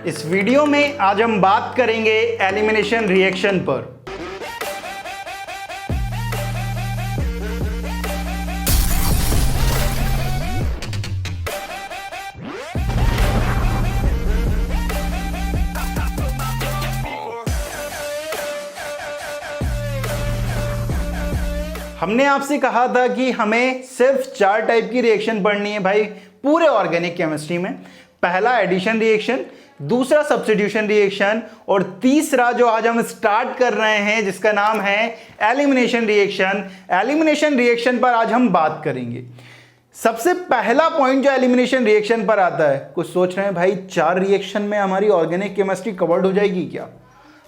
इस वीडियो में आज हम बात करेंगे एलिमिनेशन रिएक्शन पर। हमने आपसे कहा था कि हमें सिर्फ 4 टाइप की रिएक्शन पढ़नी है भाई पूरे ऑर्गेनिक केमिस्ट्री में। पहला एडिशन रिएक्शन, दूसरा सब्स्टिट्यूशन रिएक्शन और तीसरा जो आज हम स्टार्ट कर रहे हैं जिसका नाम है एलिमिनेशन रिएक्शन। एलिमिनेशन रिएक्शन पर आज हम बात करेंगे। सबसे पहला पॉइंट जो एलिमिनेशन रिएक्शन पर आता है, कुछ सोच रहे हैं भाई 4 रिएक्शन में हमारी ऑर्गेनिक केमिस्ट्री कवर्ड हो जाएगी क्या?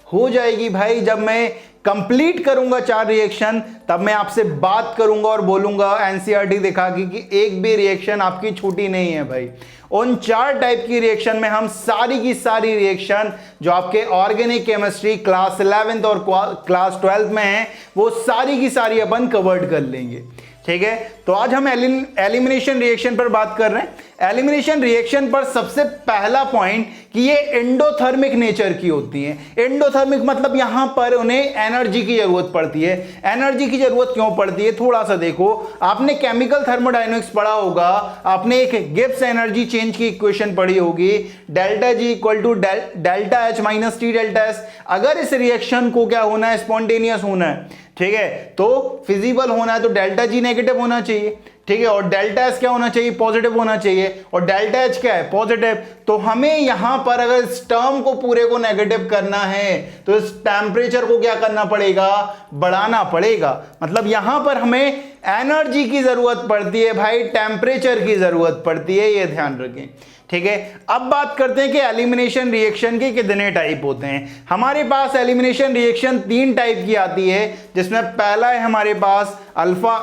हो जाएगी भाई। जब मैं कंप्लीट करूंगा 4 रिएक्शन तब मैं आपसे बात करूंगा और बोलूंगा एनसीईआरटी दिखा कि एक भी रिएक्शन आपकी छूटी नहीं है भाई। उन 4 टाइप की रिएक्शन में हम सारी की सारी रिएक्शन जो आपके ऑर्गेनिक केमिस्ट्री क्लास 11th और क्लास 12th में है वो सारी की सारी अपन कवर्ड कर लेंगे। ठीक है, तो आज हम एलिमिनेशन रिएक्शन पर बात कर रहे हैं। एलिमिनेशन रिएक्शन पर सबसे पहला पॉइंट कि ये एंडोथर्मिक नेचर की होती है। एंडोथर्मिक मतलब यहां पर उन्हें एनर्जी की जरूरत पड़ती है। एनर्जी की जरूरत क्यों पड़ती है? थोड़ा सा देखो, आपने केमिकल थर्मोडायनेमिक्स पढ़ा होगा, आपने एक गिब्स एनर्जी चेंज की इक्वेशन पढ़ी होगी, delta G equal to delta H minus T delta S. अगर इस रिएक्शन को क्या होना है, स्पॉन्टेनियस होना है, ठीक है, तो फिजिबल होना है तो डेल्टा जी नेगेटिव होना चाहिए, ठीक है, और डेल्टा एस क्या होना चाहिए? पॉजिटिव होना चाहिए, और डेल्टा एच क्या है? पॉजिटिव। तो हमें यहां पर अगर इस टर्म को पूरे को नेगेटिव करना है तो इस टेम्परेचर को क्या करना पड़ेगा? बढ़ाना पड़ेगा। मतलब यहां पर हमें एनर्जी की जरूरत पड़ती है भाई, टेम्परेचर की जरूरत पड़ती है, ये ध्यान रखें। ठीक है, अब बात करते हैं कि एलिमिनेशन रिएक्शन के कितने टाइप होते हैं। हमारे पास एलिमिनेशन रिएक्शन 3 टाइप की आती है, जिसमें पहला है हमारे पास अल्फा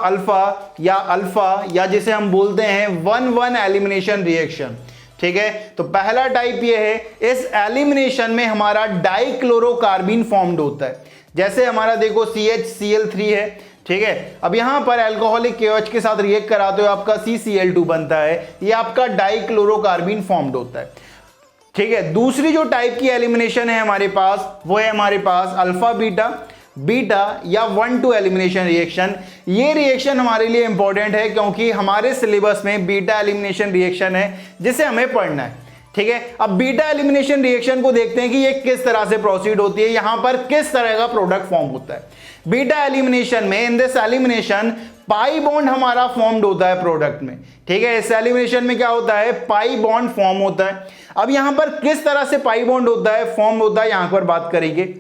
अल्फा या जिसे हम बोलते हैं 1-1 एलिमिनेशन रिएक्शन। ठीक है, तो पहला टाइप ये है, इस एलिमिनेशन में हमारा डाइक्लोरोकार्बीन फॉर्म्ड होता है। जैसे हमारा देखो CHCl3 है, ठीक है, अब यहां पर अल्कोहलिक KOH के साथ रिएक्ट कराते हो आपका CCl2 बनता है, ये आपका डाइक्लोरोकार्बीन फॉर्म्ड होता है। ठीक है, दूसरी जो टाइप की एलिमिनेशन है हमारे पास वो है हमारे पास अल्फा बीटा या 1-2 एलिमिनेशन रिएक्शन। ये रिएक्शन हमारे लिए इंपॉर्टेंट है क्योंकि हमारे सिलेबस में बीटा एलिमिनेशन रिएक्शन है जिसे हमें पढ़ना है। ठीक है, अब बीटा एलिमिनेशन रिएक्शन को देखते हैं कि ये किस तरह से प्रोसीड होती है, यहां पर किस तरह का प्रोडक्ट फॉर्म होता है। बीटा एलिमिनेशन में, in this elimination pi bond हमारा फॉर्म्ड होता है प्रोडक्ट में। ठीक है, इस एलिमिनेशन में क्या होता है? पाई बॉन्ड फॉर्म होता है। अब यहां पर किस तरह से पाई बॉन्ड होता है, फॉर्म होता है, यहां पर बात करेंगे।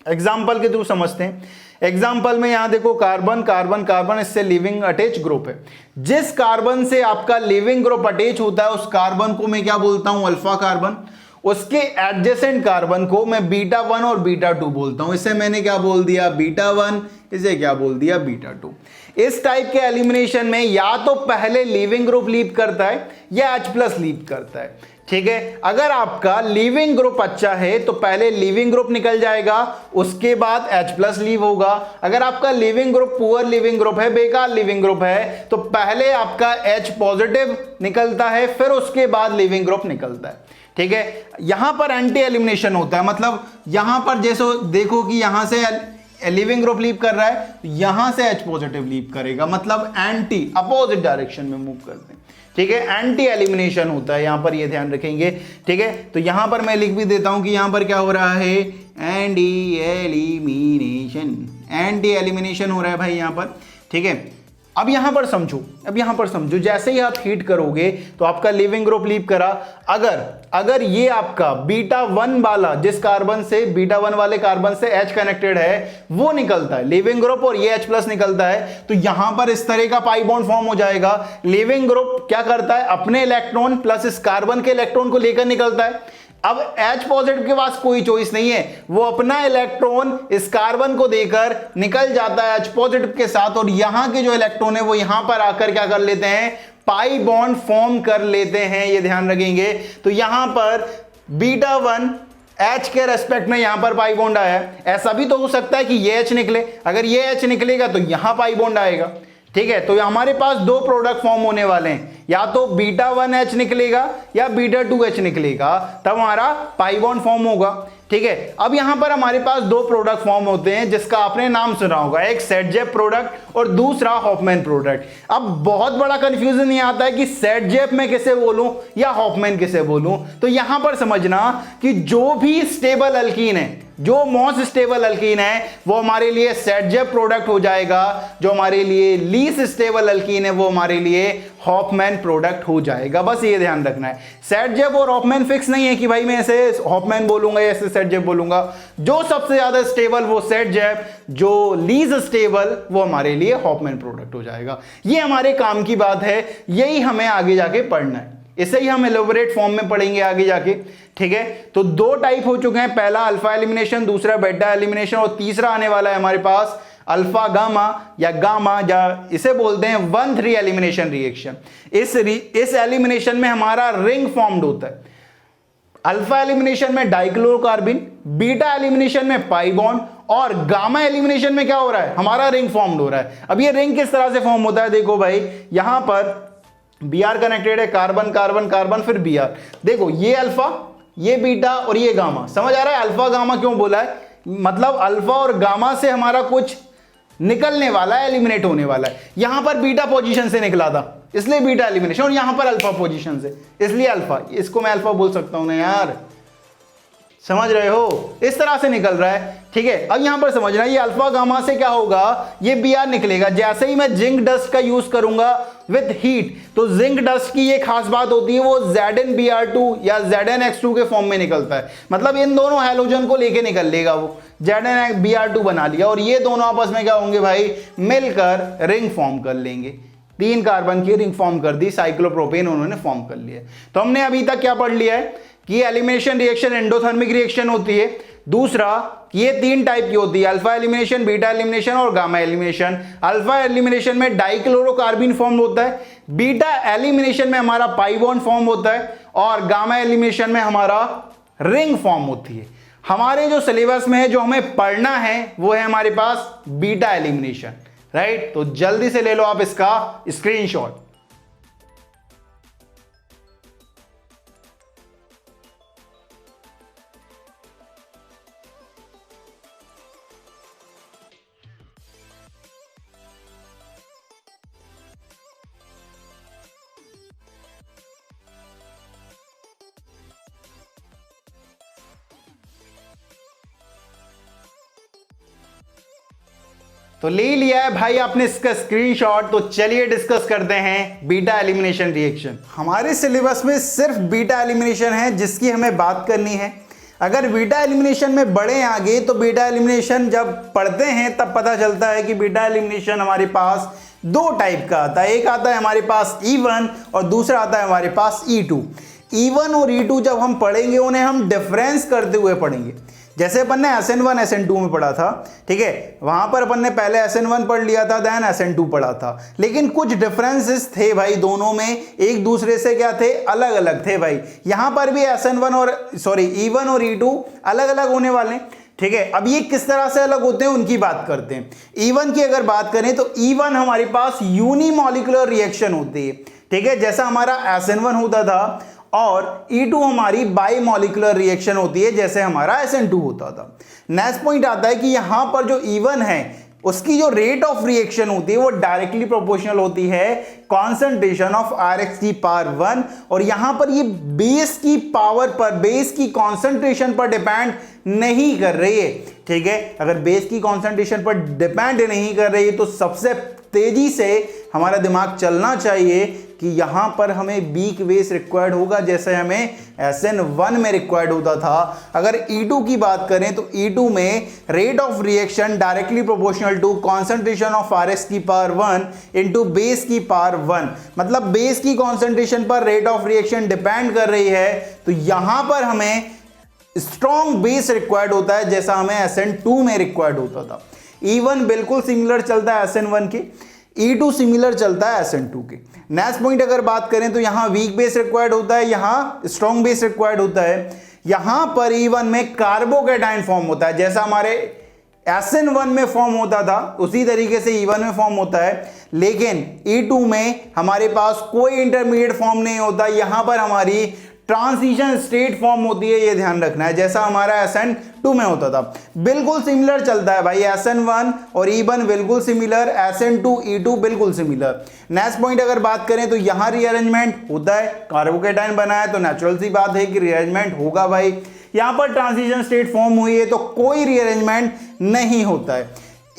एग्जाम्पल के थ्रू समझते हैं। एग्जाम्पल में यहां देखो कार्बन, इससे लिविंग अटैच ग्रुप है। जिस कार्बन से आपका लिविंग ग्रुप अटैच होता है उस कार्बन को मैं क्या बोलता हूं? Alpha carbon. उसके एडजेसेंट कार्बन को मैं β1 और β2 बोलता हूं। इसे मैंने क्या बोल दिया? β1, इसे क्या बोल दिया? β2। इस टाइप के एलिमिनेशन में या तो पहले लिविंग ग्रुप लीव करता है या H+ लीव करता है। ठीक है, अगर आपका लिविंग ग्रुप अच्छा है तो पहले लिविंग ग्रुप निकल जाएगा, उसके बाद H+ लीव होगा। अगर आपका leaving group poor leaving group है, बेकार लिविंग ग्रुप है, तो पहले आपका H पॉजिटिव निकलता है, फिर उसके बाद लिविंग ग्रुप निकलता है। ठीक है, यहां पर एंटी एलिमिनेशन होता है। मतलब यहां पर जैसे देखो कि यहां से लिविंग ग्रुप लीव कर रहा है तो यहां से H पॉजिटिव लीव करेगा, मतलब एंटी अपोजिट डायरेक्शन में मूव करते हैं। ठीक है, एंटी एलिमिनेशन होता है यहां पर, ये ध्यान रखेंगे। ठीक है, तो यहां पर मैं लिख भी देता हूं कि यहां पर क्या हो रहा है? एंटी एलिमिनेशन हो रहा है भाई यहां पर। ठीक है, अब यहां पर समझो, जैसे ही आप हीट करोगे तो आपका लिविंग ग्रुप लीव करा। अगर ये आपका β1 वाला, जिस कार्बन से β1 वाले कार्बन से H कनेक्टेड है वो निकलता है लिविंग ग्रुप और ये H+ निकलता है, तो यहां पर इस तरह का पाई बॉन्ड फॉर्म हो जाएगा। लिविंग ग्रुप क्या करता है? अपने इलेक्ट्रॉन प्लस इस कार्बन के इलेक्ट्रॉन को लेकर निकलता है। अब H पॉजिटिव के पास कोई चॉइस नहीं है, वो अपना इलेक्ट्रॉन इस कार्बन को देकर निकल जाता है H पॉजिटिव के साथ, और यहां के जो इलेक्ट्रॉन है वो यहां पर आकर क्या कर लेते हैं? पाई बॉन्ड फॉर्म कर लेते हैं, ये ध्यान रखेंगे। तो यहां पर β1 H के रेस्पेक्ट में यहां पर पाई बॉन्ड आया है। ऐसा भी तो हो सकता है कि ये H निकले, अगर ये H निकलेगा तो यहां पाई बॉन्ड आएगा। ठीक है, तो हमारे पास दो प्रोडक्ट फॉर्म होने वाले हैं, या तो β1H निकलेगा या β2H निकलेगा, तब हमारा पाई बॉन्ड फॉर्म होगा। ठीक है, अब यहां पर हमारे पास दो प्रोडक्ट फॉर्म होते हैं जिसका आपने नाम सुना होगा, एक सेट-जेप प्रोडक्ट और दूसरा हॉफमैन प्रोडक्ट। अब बहुत बड़ा कंफ्यूजन ये आता है कि सेट-जेप में किसे बोलूं या हॉफमैन किसे बोलूं। तो यहां पर समझना कि जो भी स्टेबल अल्कीन है, जो मोस्ट स्टेबल अल्कीन है, वो हमारे लिए सेट-जेप प्रोडक्ट हो जाएगा, जो हमारे लिए लीस्ट स्टेबल अल्कीन है वो हमारे लिए हॉफमैन प्रोडक्ट हो जाएगा। बस ये ध्यान रखना है, सेट-जेप और हॉफमैन फिक्स नहीं है कि भाई मैं ऐसे हॉफमैन बोलूंगा या ऐसे सेट-जेप बोलूंगा। जो सबसे ज्यादा स्टेबल वो सेट-जेप, जो लीस्ट स्टेबल वो हमारे लिए हॉफमैन प्रोडक्ट हो जाएगा। ये हमारे काम की बात है, यही हमें आगे जाके पढ़ना है, इसे ही हम एलोबरेट फॉर्म में पढ़ेंगे आगे जाके। ठीक है, तो दो टाइप हो चुके हैं, पहला अल्फा एलिमिनेशन, दूसरा बीटा एलिमिनेशन, और तीसरा आने वाला है हमारे पास अल्फा गामा या गामा, या इसे बोलते हैं 1,3 एलिमिनेशन रिएक्शन। इस एलिमिनेशन में हमारा रिंग फॉर्म्ड होता है। अल्फा एलिमिनेशन में डाइक्लोरोकार्बिन, बीटा एलिमिनेशन में पाई बॉन्ड, और गामा एलिमिनेशन में क्या हो रहा है, हमारा रिंग फॉर्म्ड हो रहा है। अब ये रिंग किस तरह से फॉर्म होता है, देखो भाई यहां पर Br कनेक्टेड है, कार्बन कार्बन कार्बन, फिर Br। देखो ये अल्फा, ये बीटा और ये गामा, समझ आ रहा है अल्फा गामा क्यों बोला है, मतलब अल्फा और गामा से हमारा कुछ निकलने वाला है, एलिमिनेट होने वाला है। यहां पर बीटा पोजीशन से निकला था इसलिए बीटा एलिमिनेशन, और यहां पर अल्फा पोजीशन से इसलिए अल्फा, इसको मैं अल्फा बोल सकता हूं ना यार, समझ रहे हो, इस तरह से निकल रहा है। ठीक है, अब यहां पर समझना, ये अल्फा गामा से क्या होगा, ये Br निकलेगा। जैसे ही मैं जिंक डस्ट का यूज करूंगा विद हीट, तो जिंक डस्ट की ये खास बात होती है, वो ZnBr2 या ZnX2 के फॉर्म में निकलता है, मतलब इन दोनों हैलोजन को लेके निकल लेगा, वो ZnBr2 बना लिया, और ये दोनों आपस में क्या होंगे भाई, मिलकर रिंग फॉर्म कर लेंगे। 3 कार्बन की रिंग फॉर्म कर दी, साइक्लोप्रोपेन उन्होंने फॉर्म कर लिया। तो हमने अभी तक क्या पढ़ लिया है कि एलिमिनेशन रिएक्शन एंडोथर्मिक रिएक्शन होती है, दूसरा ये 3 टाइप की होती है, अल्फा एलिमिनेशन, बीटा एलिमिनेशन और गामा एलिमिनेशन। अल्फा एलिमिनेशन में डाइक्लोरोकार्बिन फॉर्म होता है, बीटा एलिमिनेशन में हमारा पाई बॉन्ड फॉर्म होता है, और गामा एलिमिनेशन में हमारा रिंग फॉर्म होती है। हमारे जो सिलेबस में है, जो हमें पढ़ना है, वो है हमारे पास बीटा एलिमिनेशन, राइट। तो जल्दी से ले लो आप इसका स्क्रीनशॉट। तो ले लिया है भाई आपने इसका स्क्रीनशॉट, तो चलिए डिस्कस करते हैं बीटा एलिमिनेशन रिएक्शन। हमारे सिलेबस में सिर्फ बीटा एलिमिनेशन है जिसकी हमें बात करनी है। अगर बीटा एलिमिनेशन में बढ़े आगे, तो बीटा एलिमिनेशन जब पढ़ते हैं तब पता चलता है कि बीटा एलिमिनेशन हमारे पास 2 टाइप का आता है, एक आता है हमारे पास E1 और दूसरा आता है हमारे पास E2। E1 और E2 जब हम पढ़ेंगे, उन्हें हम डिफरेंस करते हुए पढ़ेंगे। जैसे अपन ने SN1 SN2 में पढ़ा था, ठीक है, वहां पर अपन ने पहले SN1 पढ़ लिया था, देन SN2 पढ़ा था, लेकिन कुछ डिफरेंसेस थे भाई दोनों में, एक दूसरे से क्या थे, अलग अलग थे भाई। यहां पर भी E1 और E2 अलग अलग होने वाले, ठीक है। अब ये किस तरह से अलग होते हैं उनकी बात करते हैं। E1 की अगर बात करें तो E1 हमारे पास यूनिमॉलिक्यूलर रिएक्शन होती है, ठीक है, जैसा हमारा SN1 होता था, और E2 हमारी बाइमॉलिक्यूलर रिएक्शन होती है जैसे हमारा SN2 होता था। नेक्स्ट पॉइंट आता है कि यहां पर जो E1 है उसकी जो रेट ऑफ रिएक्शन होती है वो डायरेक्टली प्रोपोर्शनल होती है कॉन्सेंट्रेशन ऑफ Rx की पावर 1, और यहां पर ये बेस की पावर पर, बेस की कॉन्सेंट्रेशन पर डिपेंड नहीं कर रही है, ठीक है। अगर बेस की कॉन्सेंट्रेशन पर डिपेंड नहीं कर रही है तो सबसे तेजी से हमारा दिमाग चलना चाहिए कि यहां पर हमें वीक बेस रिक्वायर्ड होगा जैसे हमें SN1 में रिक्वायर्ड होता था। अगर E2 की बात करें तो E2 में rate of reaction directly proportional to concentration of Rx की पावर 1 इंटू बेस की पावर 1, मतलब बेस की कॉन्सेंट्रेशन पर रेट ऑफ रिएक्शन डिपेंड कर रही है, तो यहां पर हमें स्ट्रॉन्ग बेस रिक्वायर्ड होता है जैसा हमें SN2 में रिक्वायर्ड होता था। E1 बिल्कुल सिमिलर चलता है SN1 के, E2 सिमिलर चलता है SN2 के। नेक्स्ट पॉइंट अगर बात करें तो यहां वीक बेस रिक्वायर्ड होता है, यहां स्ट्रॉन्ग बेस रिक्वायर्ड होता है। यहां पर E1 में कार्बोकैटायन फॉर्म होता है, जैसा हमारे SN1 में फॉर्म होता था उसी तरीके से E1 में फॉर्म होता है, लेकिन E2 में हमारे पास कोई इंटरमीडिएट फॉर्म नहीं होता, यहां पर हमारी ट्रांजिशन स्टेट फॉर्म होती है, ये ध्यान रखना है, जैसा हमारा SN2 में होता था। बिल्कुल सिमिलर चलता है भाई, SN1 और E1 बिल्कुल सिमिलर, SN2 E2 बिल्कुल सिमिलर। नेक्स्ट पॉइंट अगर बात करें तो यहां रीअरेंजमेंट होता है, कार्बोकेटाइन बना है तो नेचुरल सी बात है कि रीअरेंजमेंट होगा भाई। यहां पर ट्रांजिशन स्टेट फॉर्म हुई है तो कोई रीअरेंजमेंट नहीं होता है।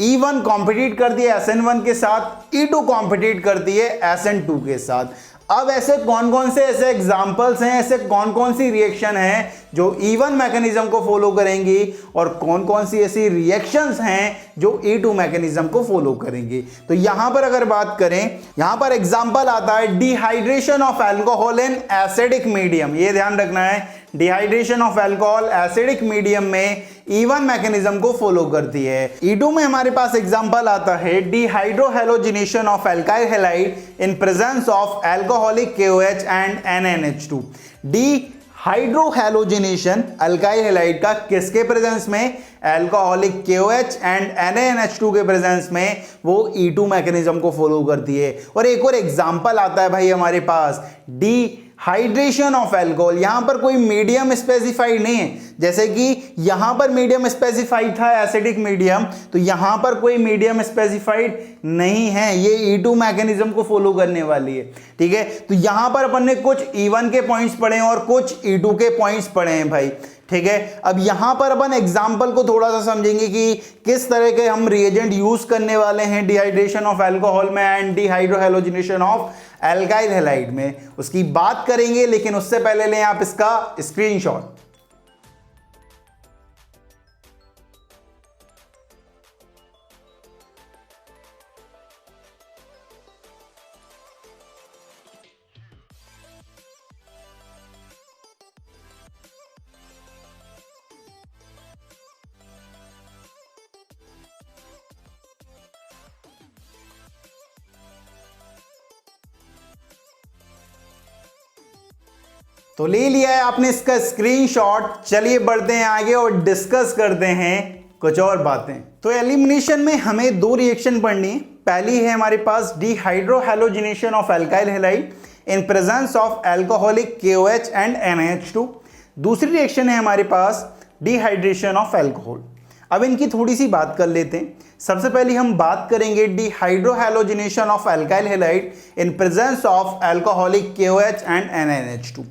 E1 कॉम्पिटिट करती है SN1 के साथ, E2 कॉम्पिटिट करती है SN2 के साथ। अब ऐसे कौन कौन से ऐसे एग्जाम्पल्स हैं, ऐसे कौन कौन सी रिएक्शन हैं जो E1 मैकेनिज्म को फॉलो करेंगी और कौन कौन सी ऐसी रिएक्शंस हैं जो E2 मैकेनिज्म को फॉलो करेंगी। तो यहां पर अगर बात करें, यहां पर एग्जांपल आता है dehydration of alcohol in acidic medium, ये ध्यान रखना है, dehydration of alcohol acidic medium में E1 मैकेनिज्म को फॉलो करती है। E2 में हमारे पास एग्जांपल आता है dehydrohalogenation of alkyl halide in presence of alcoholic KOH and NaNH2। Dehydrohalogenation alkyl halide का किसके प्रेजेंस में? अल्कोहलिक KOH एंड NaNH2 के प्रेजेंस में वो E2 मैकेनिज्म को फॉलो करती है। और एक और एग्जांपल आता है भाई हमारे पास डिहाइड्रेशन ऑफ अल्कोहल, यहां पर कोई मीडियम स्पेसिफाइड नहीं है, जैसे कि यहां पर मीडियम स्पेसिफाइड था एसिडिक मीडियम, तो यहां पर कोई मीडियम स्पेसिफाइड नहीं है, ये E2 मैकेनिज्म को फॉलो करने वाली है। ठीक है, तो यहां पर अपन ने कुछ E1 के पॉइंट्स पढ़े हैं और कुछ E2 के पॉइंट्स पढ़े हैं भाई। ठीक है, अब यहां पर अपन एग्जाम्पल को थोड़ा सा समझेंगे कि किस तरह के हम रिएजेंट यूज करने वाले हैं डिहाइड्रेशन ऑफ अल्कोहल में एंड डिहाइड्रोहैलोजिनेशन ऑफ अल्काइल हैलाइड में, उसकी बात करेंगे, लेकिन उससे पहले लें आप इसका स्क्रीनशॉट। तो ले लिया है आपने इसका स्क्रीनशॉट, चलिए बढ़ते हैं आगे और डिस्कस करते हैं कुछ और बातें। तो एलिमिनेशन में हमें दो रिएक्शन पढ़नी है। पहली है हमारे पास dehydrohalogenation of alkyl halide in presence of alcoholic KOH and NaH2। दूसरी रिएक्शन है हमारे पास डिहाइड्रेशन ऑफ अल्कोहल। अब इनकी थोड़ी सी बात कर लेते हैं। सबसे पहले हम बात करेंगे dehydrohalogenation of alkyl halide in presence of alcoholic KOH and NaNH2।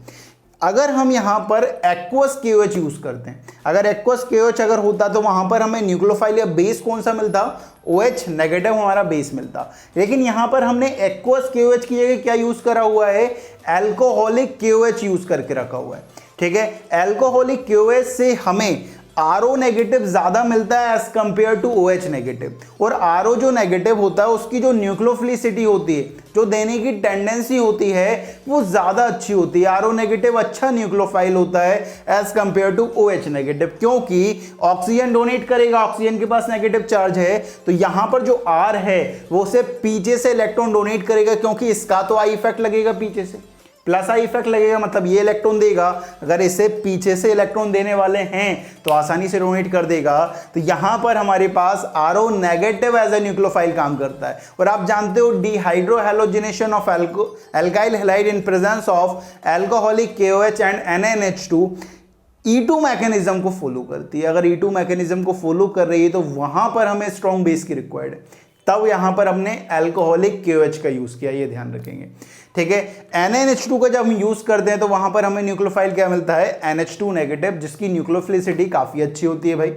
अगर हम यहां पर एक्वस KOH यूज करते हैं, अगर एक्वस KOH अगर होता तो वहां पर हमें न्यूक्लियोफाइल या बेस कौन सा मिलता? OH नेगेटिव हमारा बेस मिलता। लेकिन यहां पर हमने एक्वस KOH की जगह क्या यूज करा हुआ है? अल्कोहलिक KOH यूज करके रखा हुआ है। ठीक है, अल्कोहलिक KOH से हमें RO नेगेटिव ज्यादा मिलता है as compare to OH negative, और RO जो नेगेटिव होता है उसकी जो न्यूक्लियोफिलिसिटी होती है, जो देने की टेंडेंसी होती है, वो ज्यादा अच्छी होती है। RO नेगेटिव अच्छा न्यूक्लियोफाइल होता है as compare to OH negative, क्योंकि ऑक्सीजन डोनेट करेगा, ऑक्सीजन के पास नेगेटिव चार्ज है, तो यहां पर जो R है वो सिर्फ पीछे से इलेक्ट्रॉन डोनेट करेगा, क्योंकि इसका तो आई इफेक्ट लगेगा, पीछे से प्लस आई इफेक्ट लगेगा, मतलब ये इलेक्ट्रॉन देगा। अगर इसे पीछे से इलेक्ट्रॉन देने वाले हैं तो आसानी से डोनेट कर देगा। तो यहां पर हमारे पास RO negative as a nucleophile काम करता है। और आप जानते हो dehydrohalogenation of alkyl halide in presence of alcoholic KOH and NaNH2 E2 mechanism को फॉलो करती है। अगर E2 मैकेनिज्म को फॉलो कर रही है तो वहां पर हमें स्ट्रॉन्ग बेस की रिक्वायर्ड है, तब यहां पर हमने अल्कोहलिक KOH का यूज किया, ये ध्यान रखेंगे। ठीक है, NaNH2 का जब हम यूज करते हैं तो वहां पर हमें न्यूक्लियोफाइल क्या मिलता है? NH2 नेगेटिव, जिसकी न्यूक्लियोफिलिसिटी काफी अच्छी होती है भाई।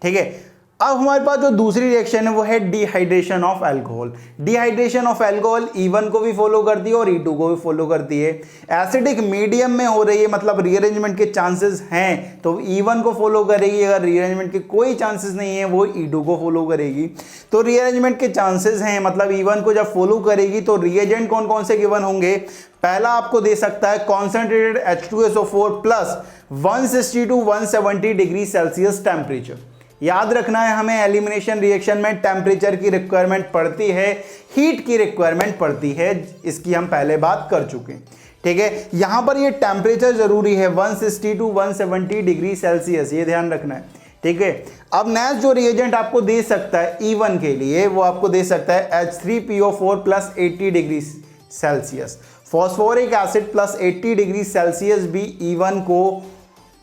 ठीक है, अब हमारे पास जो दूसरी रिएक्शन है वो है dehydration of alcohol. Dehydration of alcohol E1 को भी फॉलो करती है और E2 को भी फॉलो करती है। एसिडिक मीडियम में हो रही है, मतलब रीअरेंजमेंट के चांसेस हैं तो E1 को फॉलो करेगी, अगर रीअरेंजमेंट के कोई चांसेस नहीं है वो E2 को फॉलो करेगी। तो रीअरेंजमेंट के चांसेस हैं, मतलब E1 को जब फॉलो करेगी तो रिएजेंट कौन कौन से गिवन होंगे? पहला आपको दे सकता है concentrated H2SO4 plus 160 to 170 degree Celsius temperature. याद रखना है हमें एलिमिनेशन रिएक्शन में टेम्परेचर की रिक्वायरमेंट पड़ती है, हीट की रिक्वायरमेंट पड़ती है, इसकी हम पहले बात कर चुके हैं। ठीक है, यहां पर ये टेम्परेचर जरूरी है 160 to 170 डिग्री सेल्सियस, ये ध्यान रखना है। ठीक है। अब नेक्स्ट जो रिएजेंट आपको दे सकता है E1 के लिए, वो आपको दे सकता है H3PO4 plus 80 degree Celsius. Phosphoric acid plus 80 degree Celsius भी E1 को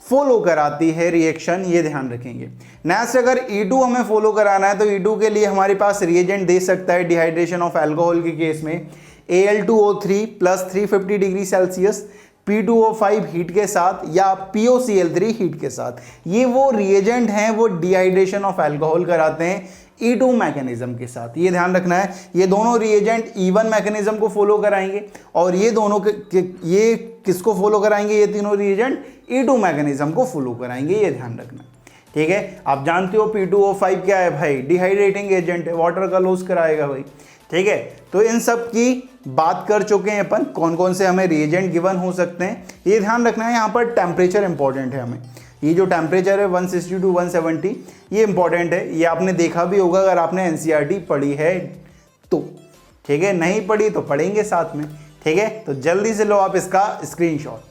फॉलो कराती है रिएक्शन, ये ध्यान रखेंगे। नेक्स्ट अगर E2 हमें फॉलो कराना है तो E2 के लिए हमारे पास रिएजेंट दे सकता है डिहाइड्रेशन ऑफ अल्कोहल के केस में Al2O3 plus 350 degree Celsius, P2O5 heat के साथ या POCl3 हीट के साथ। ये वो रिएजेंट हैं वो डिहाइड्रेशन ऑफ अल्कोहल कराते हैं E2 मैकेनिज्म के साथ, ये ध्यान रखना है। ये दोनों रिएजेंट E1 मैकेनिज्म को फॉलो कराएंगे और ये दोनों ये किसको फॉलो कराएंगे, ये तीनों रिएजेंट E2 मैकेनिज्म को फॉलो कराएंगे, ये ध्यान रखना। ठीक है, आप जानते हो P2O5 क्या है भाई, डिहाइड्रेटिंग एजेंट है, वाटर का लॉस कराएगा भाई। ठीक है, तो इन सब की बात कर चुके हैं अपन, कौन कौन से हमें रिएजेंट गिवन हो सकते हैं। ये ध्यान रखना है, यहाँ पर टेम्परेचर इंपॉर्टेंट है हमें। ये जो टेम्परेचर है 160 टू 170 ये इंपॉर्टेंट है, ये आपने देखा भी होगा अगर आपने एनसीईआरटी पढ़ी है तो। ठीक है, नहीं पढ़ी तो पढ़ेंगे साथ में। ठीक है, तो जल्दी से लो आप इसका स्क्रीनशॉट।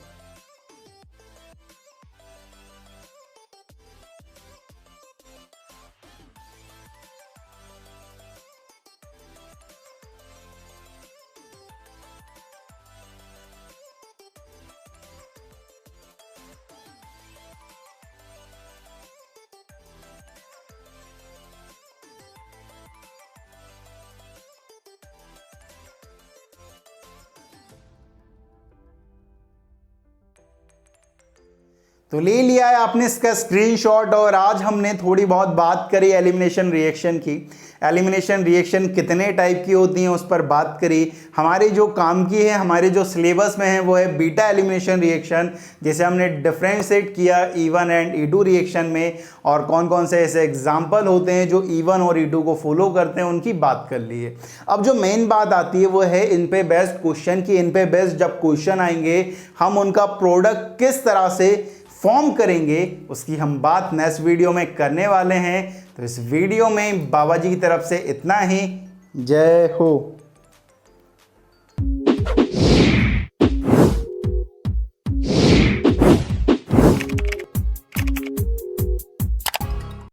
तो ले लिया है आपने इसका स्क्रीनशॉट और आज हमने थोड़ी बहुत बात करी एलिमिनेशन रिएक्शन की। एलिमिनेशन रिएक्शन कितने टाइप की होती हैं उस पर बात करी। हमारे जो काम की है, हमारे जो सिलेबस में है वो है बीटा एलिमिनेशन रिएक्शन, जिसे हमने डिफरेंशिएट किया E1 एंड E2 रिएक्शन में, और कौन कौन से ऐसे एग्जाम्पल होते हैं जो E1 और E2 को फॉलो करते हैं उनकी बात कर ली है। अब जो मेन बात आती है वो है इन पे बेस्ड क्वेश्चन की। इन पे बेस्ड जब क्वेश्चन आएंगे हम उनका प्रोडक्ट किस तरह से फॉर्म करेंगे उसकी हम बात नेक्स्ट वीडियो में करने वाले हैं। तो इस वीडियो में बाबा जी की तरफ से इतना ही। जय हो।